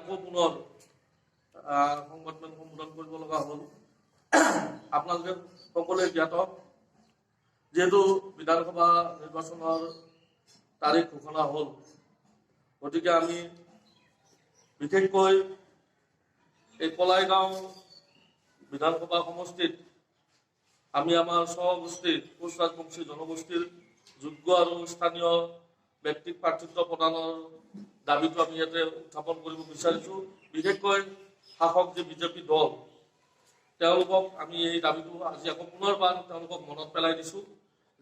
আকৌ পুনৰ সংবাদমেল সম্বোধন কৰিব লগা হ'ল। আপোনালোকে সকলোৱে জ্ঞাত, যিহেতু বিধানসভা নিৰ্বাচনৰ তাৰিখ ঘোষণা হ'ল, গতিকে আমি বিশেষকৈ এই কলাইগাঁও বিধানসভা সমষ্টিত আমি আমাৰ স্বগোষ্ঠীৰ কোচ ৰাজবংশী জনগোষ্ঠীৰ যোগ্য আৰু স্থানীয় ব্যক্তিক প্ৰাৰ্থিত্ব প্ৰদানৰ দাবীটো আমি ইয়াতে উত্থাপন কৰিব বিচাৰিছোঁ। বিশেষকৈ শাসক যি বিজেপি দল, তেওঁলোকক আমি এই দাবীটো আজি আকৌ পুনৰবাৰ তেওঁলোকক মনত পেলাই দিছোঁ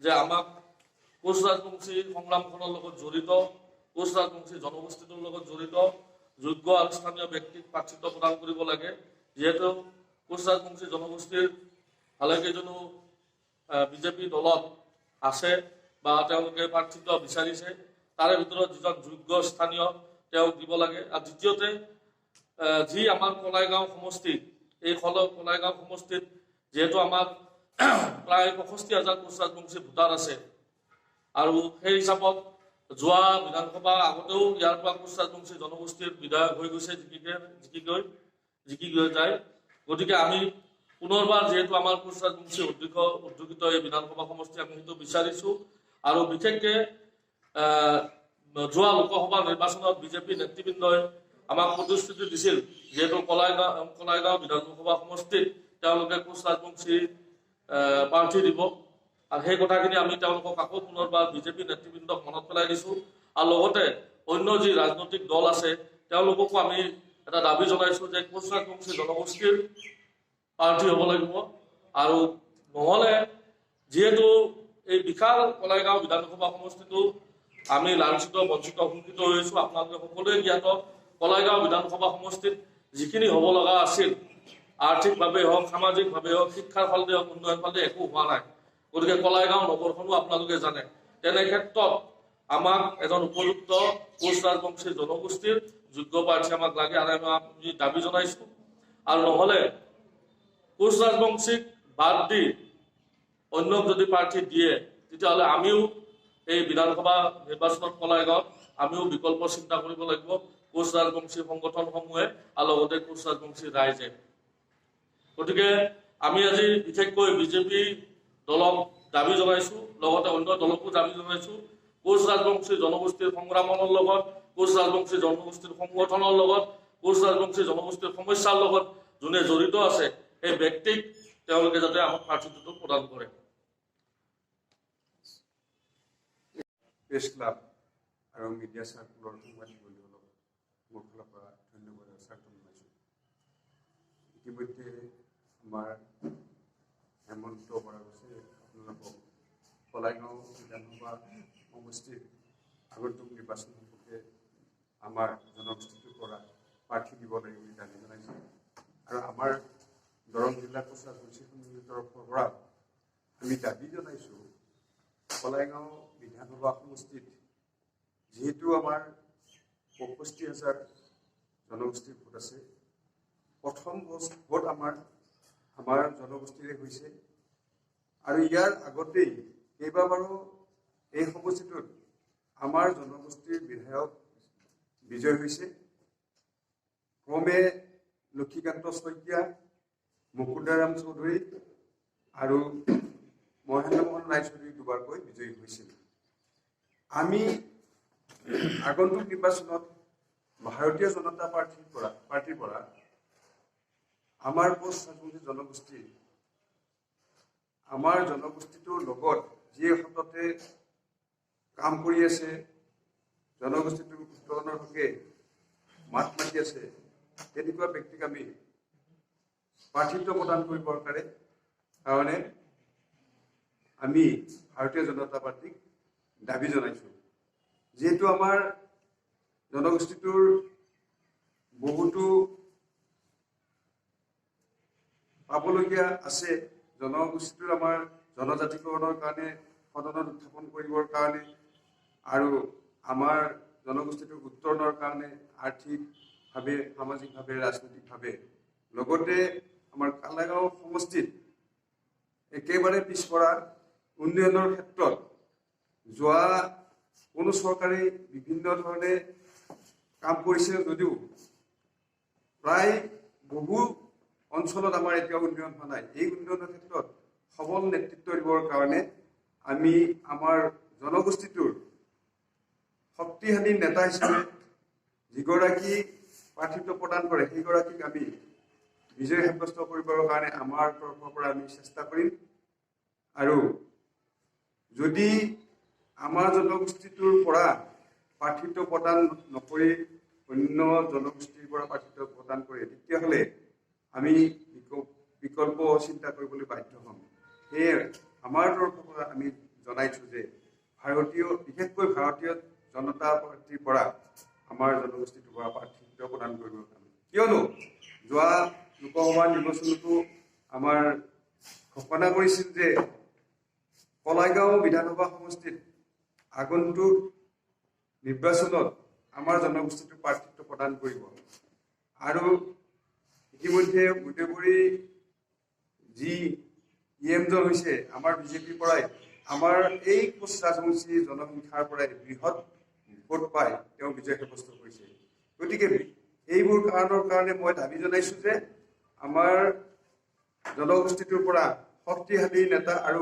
যে আমাক কোচ ৰাজবংশী সংগ্ৰামখনৰ লগত জড়িত, কোচ ৰাজবংশী জনগোষ্ঠীটোৰ লগত জড়িত যোগ্য আৰু স্থানীয় ব্যক্তিক প্ৰাৰ্থিত্ব প্ৰদান কৰিব লাগে। যিহেতু কোচ ৰাজবংশী জনগোষ্ঠীৰ ভালেকেইজনো বিজেপি দলত আছে বা তেওঁলোকে প্ৰাৰ্থিত্ব বিচাৰিছে, তাৰে ভিতৰত যিজন যোগ্য স্থানীয় তেওঁক দিব লাগে। আৰু দ্বিতীয়তে যি আমাৰ কলাইগাঁও সমষ্টি, এই কলাইগাঁও সমষ্টিত যিহেতু আমাৰ প্ৰায় 65,000 কোচ ৰাজবংশী ভোটাৰ আছে, আৰু সেই হিচাপত যোৱা বিধানসভা আগতেও ইয়াৰ পৰা কোচ ৰাজবংশী জনগোষ্ঠীৰ বিধায়ক হৈ গৈছে, জিকি গৈ যায়। গতিকে আমি পুনৰবাৰ যিহেতু আমাৰ কোচ ৰাজবংশী অধ্যুষিত এই বিধানসভা সমষ্টি আমি সেইটো বিচাৰিছোঁ। আৰু বিশেষকৈ যোৱা লোকসভা নিৰ্বাচনত বিজেপি নেতৃবৃন্দই আমাক প্ৰতিশ্ৰুতি দিছিল, যিহেতু কলাইগাঁও বিধানসভা সমষ্টিত তেওঁলোকে কোচ ৰাজবংশী প্ৰাৰ্থী দিব, আৰু সেই কথাখিনি আমি তেওঁলোকক আকৌ পুনৰবাৰ বিজেপি নেতৃবৃন্দক মনত পেলাই দিছোঁ। আৰু লগতে অন্য যি ৰাজনৈতিক দল আছে তেওঁলোককো আমি এটা দাবী জনাইছোঁ যে কোচ ৰাজবংশী জনগোষ্ঠীৰ প্ৰাৰ্থী হ'ব লাগিব। আৰু নহ'লে যিহেতু এই বিশাল কলাইগাঁও বিধানসভা সমষ্টিটো আমি লাঞ্ছিত বঞ্চিত শোষিত হৈছোঁ, আপোনালোকে সকলোৱে জ্ঞাত। কলাইগাঁও বিধানসভা সমষ্টিত যিখিনি হ'ব লগা আছিল, আৰ্থিকভাৱে হওক, সামাজিকভাৱে হওক, শিক্ষাৰ ফালে হওক, উন্নয়ন ফালে একো হোৱা নাই। গতিকে কলাইগাঁও নগৰখনো আপোনালোকে জানে। তেনে ক্ষেত্ৰত আমাক এজন উপযুক্ত কোচ ৰাজবংশী জনগোষ্ঠীৰ যোগ্য প্ৰাৰ্থী আমাক লাগে, আৰু আমি দাবী জনাইছোঁ। আৰু নহ'লে কোচ ৰাজবংশীক বাদ দি অন্যক যদি প্ৰাৰ্থী দিয়ে, তেতিয়াহ'লে আমিও এই বিধানসভা নিৰ্বাচনত কলাইগাঁৱত আমিও বিকল্প চিন্তা কৰিব লাগিব, কোচ ৰাজবংশী সংগঠনসমূহে আৰু লগতে কোচ ৰাজবংশী ৰাইজে। গতিকে আমি আজি বিশেষকৈ বিজেপি দলক দাবী জনাইছোঁ, লগতে অন্য দলকো দাবী জনাইছোঁ, কোচ ৰাজবংশী জনগোষ্ঠীৰ সংগ্ৰামৰ লগত, কোচ ৰাজবংশী জনগোষ্ঠীৰ সংগঠনৰ লগত, কোচ ৰাজবংশী জনগোষ্ঠীৰ সমস্যাৰ লগত যোনে জড়িত আছে সেই ব্যক্তিক তেওঁলোকে যাতে আমাক প্ৰাৰ্থিত্বটো প্ৰদান কৰে। প্ৰেছ ক্লাব আৰু মিডিয়া চাৰ্কুলৰ সাংবাদিক বন্ধুসকলক মোৰ ফালৰ পৰা ধন্যবাদ আৰু স্বাগতম জনাইছোঁ। ইতিমধ্যে আমাৰ হেমন্ত বৰা গৈছে আপোনালোকক কলাইগাঁও বিধানসভা সমষ্টিৰ আগন্তুক নিৰ্বাচন সম্পৰ্কে আমাৰ জনগোষ্ঠীটোৰ পৰা প্ৰাৰ্থী দিব লাগিব বুলি দাবী জনাইছে। আৰু আমাৰ দৰং জিলা কোচ ৰাজবংশী সমিতিৰ তৰফৰ পৰা আমি দাবী জনাইছোঁ, কলাইগাঁও বিধানসভা সমষ্টিত যিহেতু আমাৰ 65,000 জনগোষ্ঠীৰ ভোট আছে, প্ৰথম ভোট আমাৰ জনগোষ্ঠীৰে হৈছে। আৰু ইয়াৰ আগতেই কেইবাবাৰো এই সমষ্টিটোত আমাৰ জনগোষ্ঠীৰ বিধায়ক বিজয় হৈছে। ক্ৰমে লক্ষীকান্ত শইকীয়া, মুকুন্দাৰাম চৌধুৰী আৰু মহেন্দ্ৰ মোহন ৰায়চৌধুৰী দুবাৰকৈ বিজয়ী হৈছিল। আমি আগন্তুক নিৰ্বাচনত ভাৰতীয় জনতা পাৰ্টিৰ পৰা আমাৰ কোচ ৰাজবংশী জনগোষ্ঠী, আমাৰ জনগোষ্ঠীটোৰ লগত যিয়ে সততে কাম কৰি আছে, জনগোষ্ঠীটোৰ উত্তৰণৰ হকে মাত মাতি আছে, তেনেকুৱা ব্যক্তিক আমি প্ৰাৰ্থিত্ব প্ৰদান কৰিবৰ কাৰণে আমি ভাৰতীয় জনতা পাৰ্টিক দাবী জনাইছোঁ। যিহেতু আমাৰ জনগোষ্ঠীটোৰ বহুতো পাবলগীয়া আছে, জনগোষ্ঠীটোৰ আমাৰ জনজাতিকৰণৰ কাৰণে সদনত উত্থাপন কৰিবৰ কাৰণে আৰু আমাৰ জনগোষ্ঠীটোৰ উত্তৰণৰ কাৰণে আৰ্থিকভাৱে, সামাজিকভাৱে, ৰাজনৈতিকভাৱে, লগতে আমাৰ কলাইগাঁও সমষ্টিত একেবাৰে পিছপৰা উন্নয়নৰ ক্ষেত্ৰত যোৱা কোনো চৰকাৰে বিভিন্ন ধৰণে কাম কৰিছে যদিও প্ৰায় বহু অঞ্চলত আমাৰ এতিয়াও উন্নয়ন হোৱা নাই। এই উন্নয়নৰ ক্ষেত্ৰত সবল নেতৃত্ব দিবৰ কাৰণে আমি আমাৰ জনগোষ্ঠীটোৰ শক্তিশালী নেতা হিচাপে যিগৰাকী প্ৰাৰ্থিত্ব প্ৰদান কৰে সেইগৰাকীক আমি বিজয় সাব্যস্ত কৰিবৰ কাৰণে আমাৰ তৰফৰ পৰা আমি চেষ্টা কৰিম। আৰু যদি আমাৰ জনগোষ্ঠীটোৰ পৰা প্ৰাৰ্থিত্ব প্ৰদান নকৰি অন্য জনগোষ্ঠীৰ পৰা প্ৰাৰ্থিত্ব প্ৰদান কৰে তেতিয়াহ'লে আমি বিকল্প চিন্তা কৰিবলৈ বাধ্য হ'ম। সেয়ে আমাৰ তৰফৰ পৰা আমি জনাইছোঁ যে বিশেষকৈ ভাৰতীয় জনতা পাৰ্টীৰ পৰা আমাৰ জনগোষ্ঠীটোৰ পৰা প্ৰাৰ্থিত্ব প্ৰদান কৰিবৰ কাৰণে, কিয়নো যোৱা লোকসভা নিৰ্বাচনতো আমাৰ ঘোষণা কৰিছিল যে কলাইগাঁও বিধানসভা সমষ্টিত আগন্তুক নিৰ্বাচনত আমাৰ জনগোষ্ঠীটোক প্ৰাৰ্থিত্ব প্ৰদান কৰিব। আৰু ইতিমধ্যে বুটে যি EM-জন হৈছে আমাৰ বিজেপিৰ পৰাই আমাৰ এই কোচ ৰাজবংশী জনসংখ্যাৰ পৰাই বৃহৎ ভোট পাই তেওঁ বিজয় সাব্যস্ত কৰিছে। গতিকে এইবোৰ কাৰণৰ কাৰণে মই দাবী জনাইছোঁ যে আমাৰ জনগোষ্ঠীটোৰ পৰা শক্তিশালী নেতা আৰু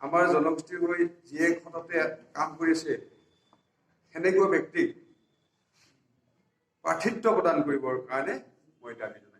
আমাৰ জনগোষ্ঠীৰ হৈ যিয়ে সততে কাম কৰিছে সেনেকুৱা ব্যক্তিক প্ৰাৰ্থিত্ব প্ৰদান কৰিবৰ কাৰণে মই দাবী জনাইছোঁ।